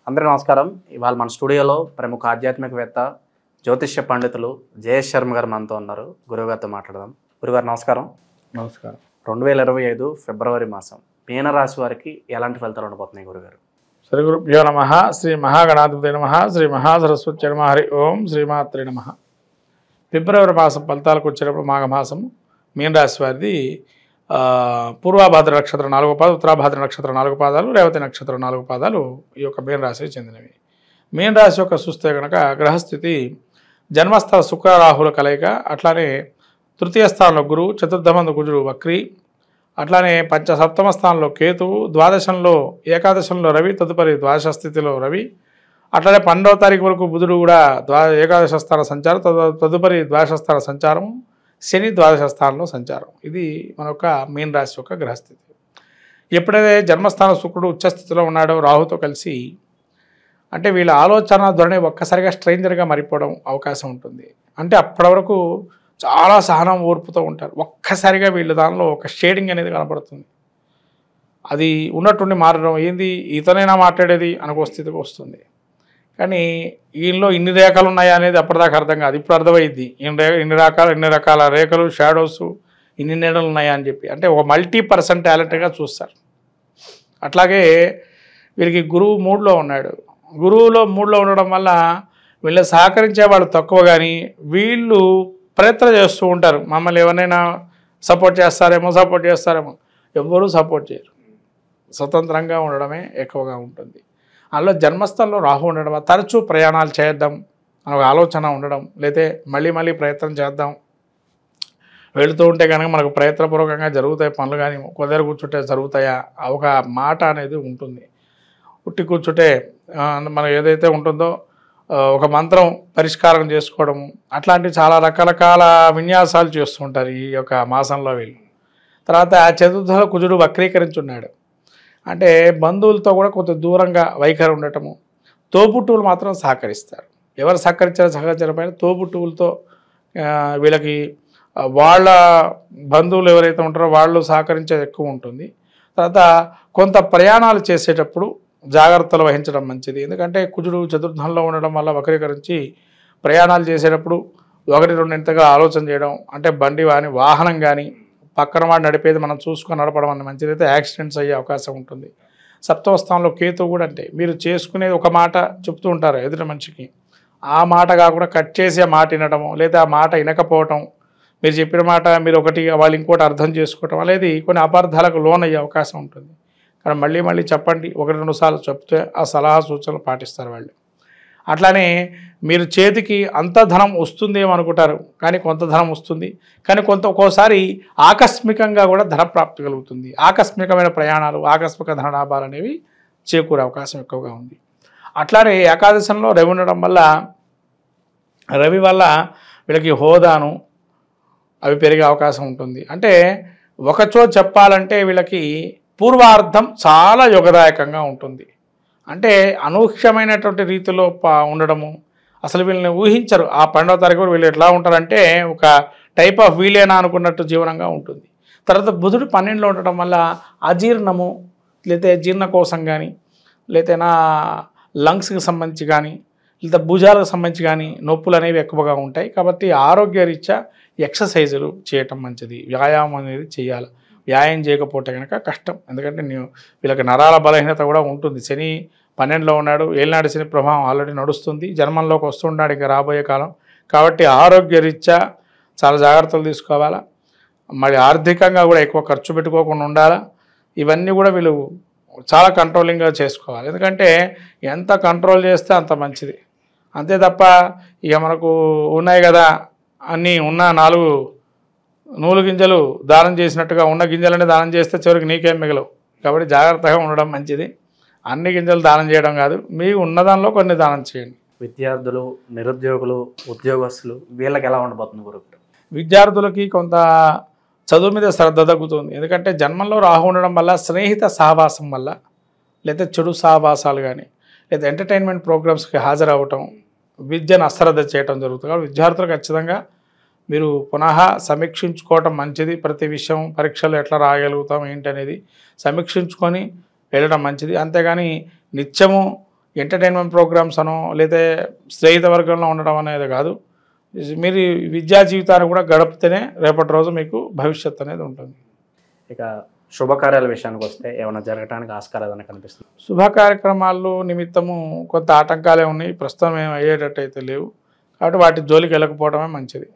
అందరికీ నమస్కారం. ఇవాళ మన స్టూడియోలో ప్రముఖ ఆధ్యాత్మికవేత్త జ్యోతిష్య పండితులు జయేష్ శర్మ గారు మనతో ఉన్నారు. గురువుగారితో మాట్లాడదాం. గురుగారు నమస్కారం. నమస్కారం. 2025 ఫిబ్రవరి మాసం మీనరాశి వారికి ఎలాంటి ఫలితాలు ఉండబోతున్నాయి గురుగారు? శ్రీ గురుభ్యో నమః. శ్రీ మహాగణాధిపతే నమః. శ్రీ మహాసరస్వతి నమః. హరి ఓం శ్రీమాత్రే నమః. ఫిబ్రవరి మాసం ఫలితాలకు వచ్చేటప్పుడు మాఘమాసం మీనరాశి వారిది పూర్వభాద్ర నక్షత్రం 4 పాదాలు, ఉత్తరాభాద్ర నక్షత్రం 4 పాదాలు, రేవతి నక్షత్రం 4 పాదాలు ఈ యొక్క మీనరాశికి చెందినవి. మీనరాశి యొక్క చూస్తే కనుక గ్రహస్థితి జన్మస్థల శుక్రరాహుల కలయిక, అట్లానే తృతీయ స్థానంలో గురువు, చతుర్థమందు కుజుడు వక్రి, అట్లానే సప్తమ స్థానంలో కేతువు, ద్వాదశంలో ఏకాదశంలో రవి, తదుపరి ద్వాదశ స్థితిలో రవి, అట్లానే 12వ తారీఖు వరకు బుధుడు కూడా ఏకాదశ స్థాన సంచారం, తదుపరి ద్వాదశ స్థాన సంచారం, శని ద్వాదశ స్థానంలో సంచారం. ఇది మన యొక్క మీన రాశి యొక్క గ్రహస్థితి. ఎప్పుడైతే జన్మస్థానం శుక్రుడు ఉచ్చస్థితిలో ఉన్నాడో రాహుతో కలిసి, అంటే వీళ్ళ ఆలోచన ధోరణి ఒక్కసారిగా స్ట్రేంజర్గా మారిపోవడం అవకాశం ఉంటుంది. అంటే అప్పటి వరకు చాలా సహనం ఓర్పుతూ ఉంటారు. ఒక్కసారిగా వీళ్ళ దానిలో ఒక షేడింగ్ అనేది కనపడుతుంది. అది ఉన్నట్టుండి మారడం, ఏంది ఇతనైనా మాట్లాడేది అనుకో స్థితికి వస్తుంది. కానీ ఈయనలో ఇన్ని రేఖలు ఉన్నాయా అనేది అప్పటిదాకా అర్థం కాదు. ఇప్పుడు అర్థమైంది ఇన్ని రకాల రేఖలు, షాడోస్, ఇన్ని నీడలు ఉన్నాయా అని చెప్పి. అంటే ఒక మల్టీ% టాలెంట్గా చూస్తారు. అట్లాగే వీరికి గురువు 3లో ఉన్నాడు. గురువులో 3లో ఉండడం వల్ల వీళ్ళు సహకరించే వాళ్ళు తక్కువ, కానీ వీళ్ళు ప్రయత్నం చేస్తూ ఉంటారు. మమ్మల్ని ఎవరైనా సపోర్ట్ చేస్తారేమో. ఎవ్వరూ సపోర్ట్ చేయరు. స్వతంత్రంగా ఉండడమే ఎక్కువగా ఉంటుంది. అందులో జన్మస్థలంలో రాహు ఉండడం, తరచూ ప్రయాణాలు చేద్దాం అనే ఆలోచన ఉండడం, లేతే మళ్ళీ ప్రయత్నం చేద్దాం వెళుతూ ఉంటే కనుక మనకు ప్రయత్నపూర్వకంగా జరుగుతాయి పనులు, కానీ కుదర కూర్చుంటే జరుగుతాయా ఒక మాట అనేది ఉంటుంది. ఉట్టి కూర్చుంటే మనం ఏదైతే ఉంటుందో ఒక మంత్రం పరిష్కారం చేసుకోవడము, అట్లాంటి చాలా రకరకాల విన్యాసాలు చేస్తూ ఉంటారు ఈ యొక్క మాసంలో వీళ్ళు. తర్వాత చతుర్థ కుజుడు వక్రీకరించున్నాడు. అంటే బంధువులతో కూడా కొంత దూరంగా వైఖరి ఉండటము, తోబుట్టువులు మాత్రం సహకరిస్తారు. ఎవరు సహకరించకపోయినా తోబుట్టువులతో వీళ్ళకి వాళ్ళ బంధువులు ఎవరైతే ఉంటారో వాళ్ళు సహకరించేది ఎక్కువ ఉంటుంది. తర్వాత కొంత ప్రయాణాలు చేసేటప్పుడు జాగ్రత్తలు వహించడం మంచిది. ఎందుకంటే కుజుడు చతుర్థంలో ఉండడం వల్ల వక్రీకరించి ప్రయాణాలు చేసేటప్పుడు 1-2 ఇంతగా ఆలోచన చేయడం, అంటే బండి కానీ వాహనం కానీ పక్కన వాడు నడిపేది మనం చూసుకొని నడపడం అన్న మంచిదైతే యాక్సిడెంట్స్ అయ్యే అవకాశం ఉంటుంది. సప్తమ స్థానంలో కేతు కూడా, అంటే మీరు చేసుకునేది ఒక మాట చెప్తూ ఉంటారు ఎదుటి మనిషికి, ఆ మాట కాకుండా కట్ చేసి ఆ మాట వినడము, లేదా ఆ మాట వినకపోవటం, మీరు చెప్పిన మాట మీరు ఒకటి వాళ్ళు ఇంకోటి అర్థం చేసుకోవటం అనేది కొన్ని అపార్థాలకు లోనయ్యే అవకాశం ఉంటుంది. కానీ మళ్ళీ చెప్పండి, 1-2 సార్లు చెప్తే ఆ సలహా సూచనలు పాటిస్తారు వాళ్ళు. అట్లానే మీరు చేతికి అంత ధనం వస్తుందేమో అనుకుంటారు, కానీ కొంత ధనం వస్తుంది, కానీ ఒక్కోసారి ఆకస్మికంగా కూడా ధన ప్రాప్తి కలుగుతుంది. ఆకస్మికమైన ప్రయాణాలు, ఆకస్మిక ధనలాభాలు అనేవి చేకూరే అవకాశం ఎక్కువగా ఉంది. అట్లానే ఏకాదశంలో రవి ఉండడం వల్ల, రవి వల్ల వీళ్ళకి హోదాను అవి పెరిగే అవకాశం ఉంటుంది. అంటే ఒకచో చెప్పాలంటే వీళ్ళకి పూర్వార్ధం చాలా యోగదాయకంగా ఉంటుంది. అంటే అనూహ్యమైనటువంటి రీతిలో ఉండడము, అసలు వీళ్ళని ఊహించరు. ఆ 12వ తారీఖు వీళ్ళు ఎట్లా ఉంటారంటే ఒక టైప్ ఆఫ్ వీలేనా అనుకున్నట్టు జీవనంగా ఉంటుంది. తర్వాత బుధుడు 12లో ఉండటం వల్ల అజీర్ణము, లేతే జీర్ణకోశం కానీ, లేతేనా లంగ్స్కి సంబంధించి కానీ, లేదా భుజాలకు సంబంధించి కానీ నొప్పులు అనేవి ఎక్కువగా ఉంటాయి. కాబట్టి ఆరోగ్యరీత్యా ఎక్సర్సైజులు చేయటం మంచిది, వ్యాయామం అనేది చేయాలి. వ్యాయామం చేయకపోతే కనుక కష్టం. ఎందుకంటే వీళ్ళకి నరాల బలహీనత కూడా ఉంటుంది. శని 12లో ఉన్నాడు, ఏలినాడు శని ప్రభావం ఆల్రెడీ నడుస్తుంది, జన్మంలోకి వస్తున్నాడు ఇంకా రాబోయే కాలం. కాబట్టి ఆరోగ్యరీత్యా చాలా జాగ్రత్తలు తీసుకోవాలా. మరి ఆర్థికంగా కూడా ఎక్కువ ఖర్చు పెట్టుకోకుండా ఉండాలా. ఇవన్నీ కూడా వీళ్ళు చాలా కంట్రోలింగ్గా చేసుకోవాలి. ఎందుకంటే ఎంత కంట్రోల్ చేస్తే అంత మంచిది. అంతే తప్ప ఇక మనకు ఉన్నాయి కదా అన్నీ ఉన్న 4 నూలు గింజలు దానం చేసినట్టుగా ఉన్న గింజలన్నీ దానం చేస్తే చివరికి నీకేం మిగలవు. కాబట్టి జాగ్రత్తగా ఉండడం మంచిది. అన్ని గింజలు దానం చేయడం కాదు, మీకు ఉన్నదానిలో కొన్ని దానం చేయండి. విద్యార్థులు, నిరుద్యోగులు, ఉద్యోగస్తులు వీళ్ళకి ఎలా ఉండబోతుంది గురువు? విద్యార్థులకి కొంత చదువు మీద శ్రద్ధ తగ్గుతుంది. ఎందుకంటే జన్మంలో రాహు ఉండడం వల్ల స్నేహిత సహవాసం వల్ల, లేదా చెడు సహవాసాలు కానీ, లేదా ఎంటర్టైన్మెంట్ ప్రోగ్రామ్స్కి హాజరవ్వటం, విద్యను అశ్రద్ధ చేయడం జరుగుతుంది. కాబట్టి విద్యార్థులు ఖచ్చితంగా మీరు పునః సమీక్షించుకోవటం మంచిది. ప్రతి విషయం పరీక్షలు ఎట్లా రాయగలుగుతాం ఏంటి అనేది సమీక్షించుకొని వెళ్ళడం మంచిది. అంతేగాని నిత్యము ఎంటర్టైన్మెంట్ ప్రోగ్రామ్స్ అనో లేదా స్నేహిత వర్గంలో ఉండడం అనేది కాదు. మీరు విద్యా జీవితాన్ని కూడా గడిపితేనే రేపటి రోజు మీకు భవిష్యత్తు అనేది ఉంటుంది. ఇక శుభకార్యాల విషయానికి వస్తే ఏమైనా జరగడానికి ఆస్కారం ఏదైనా కనిపిస్తుంది? శుభ కార్యక్రమాలు నిమిత్తము కొంత ఆటంకాలే ఉన్నాయి, ప్రస్తుతం ఏం అయ్యేటట్టు అయితే లేవు. కాబట్టి వాటి జోలికి వెళ్ళకపోవడమే మంచిది.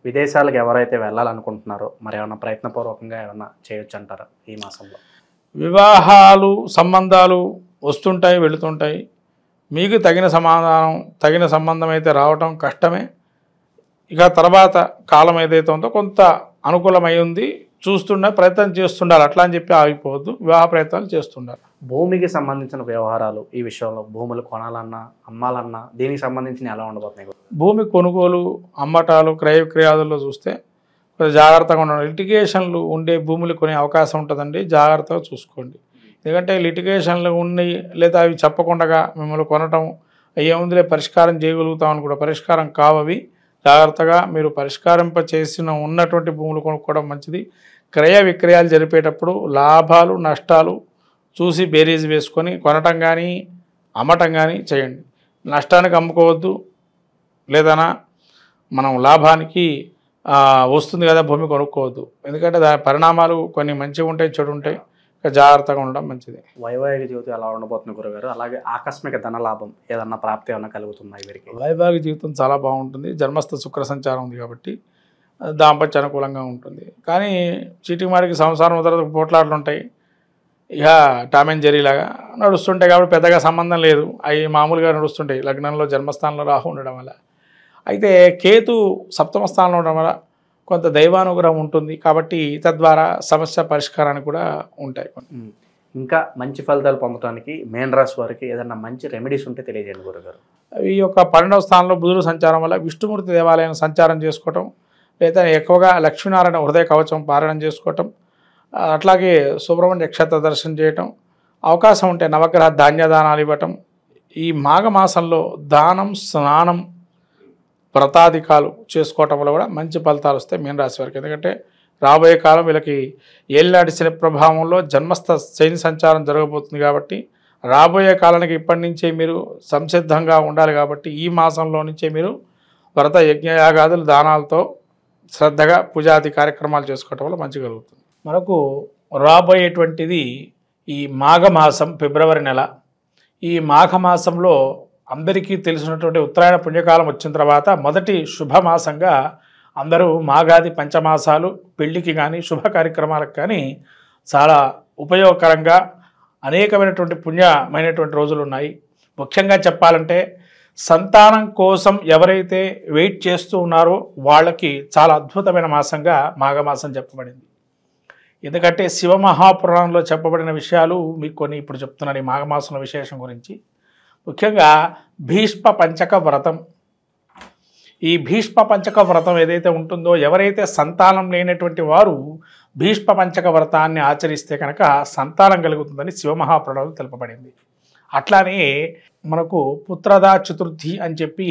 విదేశాలకు ఎవరైతే వెళ్ళాలనుకుంటున్నారో మరి ఏమైనా ప్రయత్నపూర్వకంగా ఏమైనా చేయొచ్చు అంటారా ఈ మాసంలో? వివాహాలు సంబంధాలు వస్తుంటాయి, వెళుతుంటాయి. మీకు తగిన సంబంధం అయితే రావటం కష్టమే. ఇక తర్వాత కాలం ఏదైతే ఉందో కొంత అనుకూలమై ఉంది, ప్రయత్నం చేస్తుండాలి. అట్లా అని చెప్పి ఆగిపోవద్దు, వివాహ ప్రయత్నాలు చేస్తుండాలి. భూమికి సంబంధించిన వ్యవహారాలు ఈ విషయంలో భూములు కొనాలన్నా అమ్మాలన్నా దీనికి సంబంధించిన ఎలా ఉండబోతున్నాయి? భూమి కొనుగోలు అమ్మటాలు క్రయ విక్రయాదుల్లో చూస్తే కొంచెం జాగ్రత్తగా ఉండాలి. లిటిగేషన్లు ఉండే భూములు కొనే అవకాశం ఉంటుందండి, జాగ్రత్తగా చూసుకోండి. ఎందుకంటే లిటిగేషన్లు ఉన్నాయి లేదా అవి చెప్పకుండా మిమ్మల్ని కొనటం ఏముందిలే పరిష్కారం చేయగలుగుతామని కూడా పరిష్కారం కావవి. జాగ్రత్తగా మీరు పరిష్కారింపచేసిన ఉన్నటువంటి భూములు కొనుక్కోవడం మంచిది. క్రయ విక్రయాలు జరిపేటప్పుడు లాభాలు నష్టాలు చూసి బేరీజ్ వేసుకొని కొనటం కానీ అమ్మటం కానీ చేయండి. నష్టానికి అమ్ముకోవద్దు, లేదన్నా మనం లాభానికి వస్తుంది కదా భూమి కొనుక్కోవద్దు. ఎందుకంటే దాని పరిణామాలు కొన్ని మంచిగా ఉంటాయి, చెడు ఉంటాయి. జాగ్రత్తగా ఉండడం మంచిది. వైవాహిక జీవితం ఎలా ఉండబోతుంది గురుగారు? అలాగే ఆకస్మిక ధన లాభం ఏదన్నా ప్రాప్తి ఏమన్నా కలుగుతున్నాయి వీరికి? వైవాహిక జీవితం చాలా బాగుంటుంది. జన్మస్థ శుక్ర సంచారం ఉంది కాబట్టి దాంపత్య అనుకూలంగా ఉంటుంది. కానీ చీటికి మాటికి సంసారం తర్వాత పోట్లాటలు ఉంటాయి, ఇక టామ్ అండ్ జెర్రీ లాగా నడుస్తుంటాయి. కాబట్టి పెద్దగా సంబంధం లేదు, అవి మామూలుగా నడుస్తుంటాయి. లగ్నంలో జన్మస్థానంలో రాహు ఉండడం వల్ల. అయితే కేతు సప్తమ స్థానంలో ఉండడం వల్ల కొంత దైవానుగ్రహం ఉంటుంది. కాబట్టి తద్వారా సమస్య పరిష్కారానికి కూడా ఉంటాయి. ఇంకా మంచి ఫలితాలు పొందడానికి మేన్ రాశి వారికి ఏదన్నా మంచి రెమెడీస్ ఉంటే తెలియజేయండి గురుగారు. ఈ యొక్క 12వ స్థానంలో బుధుడు సంచారం వల్ల విష్ణుమూర్తి దేవాలయం సంచారం చేసుకోవటం, లేదా ఎక్కువగా లక్ష్మీనారాయణ హృదయ కవచం పారాయణం చేసుకోవటం, అట్లాగే సుబ్రహ్మణ్య క్షేత్ర దర్శనం చేయటం, అవకాశం ఉంటే నవగ్రహ ధాన్యదానాలు ఇవ్వటం. ఈ మాఘమాసంలో దానం స్నానం వ్రతాధికాలు చేసుకోవటం వల్ల కూడా మంచి ఫలితాలు వస్తాయి మీనరాశి వారికి. ఎందుకంటే రాబోయే కాలం వీళ్ళకి ఏలినాటి శని ప్రభావంలో జన్మస్థ శని సంచారం జరగబోతుంది. కాబట్టి రాబోయే కాలానికి ఇప్పటి నుంచే మీరు సంసిద్ధంగా ఉండాలి. కాబట్టి ఈ మాసంలో నుంచే మీరు వ్రత యజ్ఞయాగాదులు దానాలతో శ్రద్ధగా పూజాది కార్యక్రమాలు చేసుకోవటం వల్ల మంచి కలుగుతుంది. మనకు రాబోయేటువంటిది ఈ మాఘమాసం, ఫిబ్రవరి నెల. ఈ మాఘమాసంలో అందరికీ తెలిసినటువంటి ఉత్తరాయణ పుణ్యకాలం వచ్చిన తర్వాత మొదటి శుభమాసంగా అందరూ మాఘాది పంచమాసాలు పెళ్లికి కానీ శుభ కార్యక్రమాలకు కానీ చాలా ఉపయోగకరంగా అనేకమైనటువంటి పుణ్యమైనటువంటి రోజులు ఉన్నాయి. ముఖ్యంగా చెప్పాలంటే సంతానం కోసం ఎవరైతే వెయిట్ చేస్తూ ఉన్నారో వాళ్ళకి చాలా అద్భుతమైన మాసంగా మాఘమాసం చెప్పబడింది. ఎందుకంటే శివమహాపురాణంలో చెప్పబడిన విషయాలు మీకు కొన్ని ఇప్పుడు చెప్తున్నాను ఈ మాఘమాసంలో విశేషం గురించి. ముఖ్యంగా భీష్మ పంచక వ్రతం. ఈ భీష్మ పంచక వ్రతం ఏదైతే ఉంటుందో ఎవరైతే సంతానం లేనటువంటి వారు భీష్మ పంచక వ్రతాన్ని ఆచరిస్తే కనుక సంతానం కలుగుతుందని శివమహాపురాణంలో తెలుపబడింది. అట్లానే మనకు పుత్రదా చతుర్థి అని చెప్పి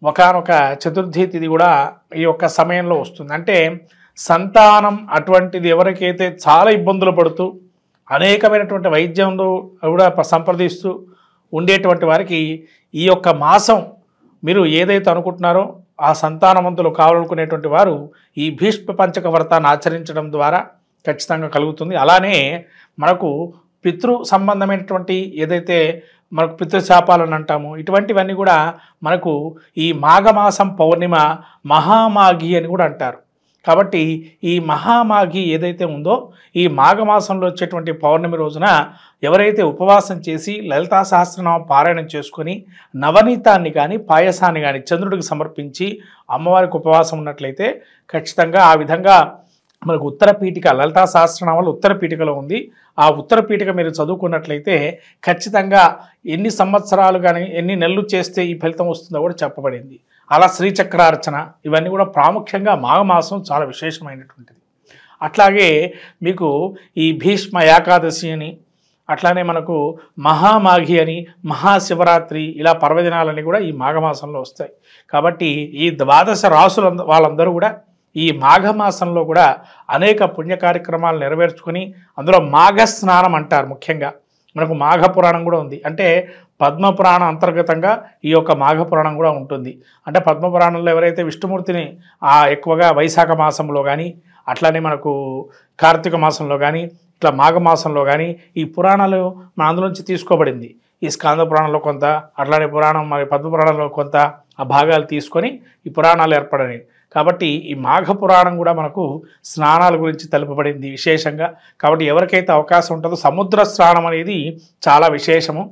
ఒకానొక చతుర్థి తిథి కూడా ఈ యొక్క సమయంలో వస్తుంది. అంటే సంతానం అటువంటిది ఎవరికైతే చాలా ఇబ్బందులు పడుతూ అనేకమైనటువంటి వైద్యంలో కూడా సంప్రదిస్తూ ఉండేటువంటి వారికి ఈ యొక్క మాసం మీరు ఏదైతే అనుకుంటున్నారో ఆ సంతానవంతులు కావాలనుకునేటువంటి వారు ఈ భీష్మ పంచక వ్రతాన్ని ఆచరించడం ద్వారా ఖచ్చితంగా కలుగుతుంది. అలానే మనకు పితృ సంబంధమైనటువంటి ఏదైతే మనకు పితృశాపాలను అంటామో ఇటువంటివన్నీ కూడా మనకు ఈ మాఘమాసం పౌర్ణిమ మహామాఘి అని కూడా అంటారు. కాబట్టి ఈ మహామాఘి ఏదైతే ఉందో ఈ మాఘమాసంలో వచ్చేటువంటి పౌర్ణమి రోజున ఎవరైతే ఉపవాసం చేసి లలితా సహస్రనామం పారాయణం చేసుకొని నవనీతాన్ని కానీ పాయసాన్ని కానీ చంద్రుడికి సమర్పించి అమ్మవారికి ఉపవాసం ఉన్నట్లయితే ఖచ్చితంగా ఆ విధంగా మనకు ఉత్తరపీఠిక లలితా సహస్రనామాలు ఉత్తరపీఠికలో ఉంది. ఆ ఉత్తరపీఠిక మీరు చదువుకున్నట్లయితే ఖచ్చితంగా ఎన్ని సంవత్సరాలు కానీ ఎన్ని నెలలు చేస్తే ఈ ఫలితం వస్తుందో కూడా చెప్పబడింది. అలా శ్రీచక్రార్చన ఇవన్నీ కూడా ప్రాముఖ్యంగా మాఘమాసం చాలా విశేషమైనటువంటిది. అట్లాగే మీకు ఈ భీష్మ ఏకాదశి అని అట్లానే మనకు మహామాఘి అని మహాశివరాత్రి ఇలా పర్వదినాలన్నీ కూడా ఈ మాఘమాసంలో వస్తాయి. కాబట్టి ఈ 12 రాసుల వాళ్ళందరూ కూడా ఈ మాఘమాసంలో కూడా అనేక పుణ్య కార్యక్రమాలు నెరవేర్చుకొని అందులో మాఘ స్నానం అంటారు. ముఖ్యంగా మనకు మాఘ పురాణం కూడా ఉంది. అంటే పద్మపురాణ అంతర్గతంగా ఈ యొక్క మాఘపురాణం కూడా ఉంటుంది. అంటే పద్మపురాణంలో ఎవరైతే విష్ణుమూర్తిని ఎక్కువగా వైశాఖ మాసంలో కానీ, అట్లానే మనకు కార్తీక మాసంలో కానీ, ఇట్లా మాఘమాసంలో కానీ ఈ పురాణాలు మన అందులోంచి తీసుకోబడింది. ఈ స్కాంద పురాణంలో కొంత, అట్లానే పురాణం మరి పద్మపురాణంలో కొంత ఆ భాగాలు తీసుకొని ఈ పురాణాలు ఏర్పడినాయి. కాబట్టి ఈ మాఘ పురాణం కూడా మనకు స్నానాల గురించి తెలుపబడింది విశేషంగా. కాబట్టి ఎవరికైతే అవకాశం ఉంటుందో సముద్ర స్నానం అనేది చాలా విశేషము.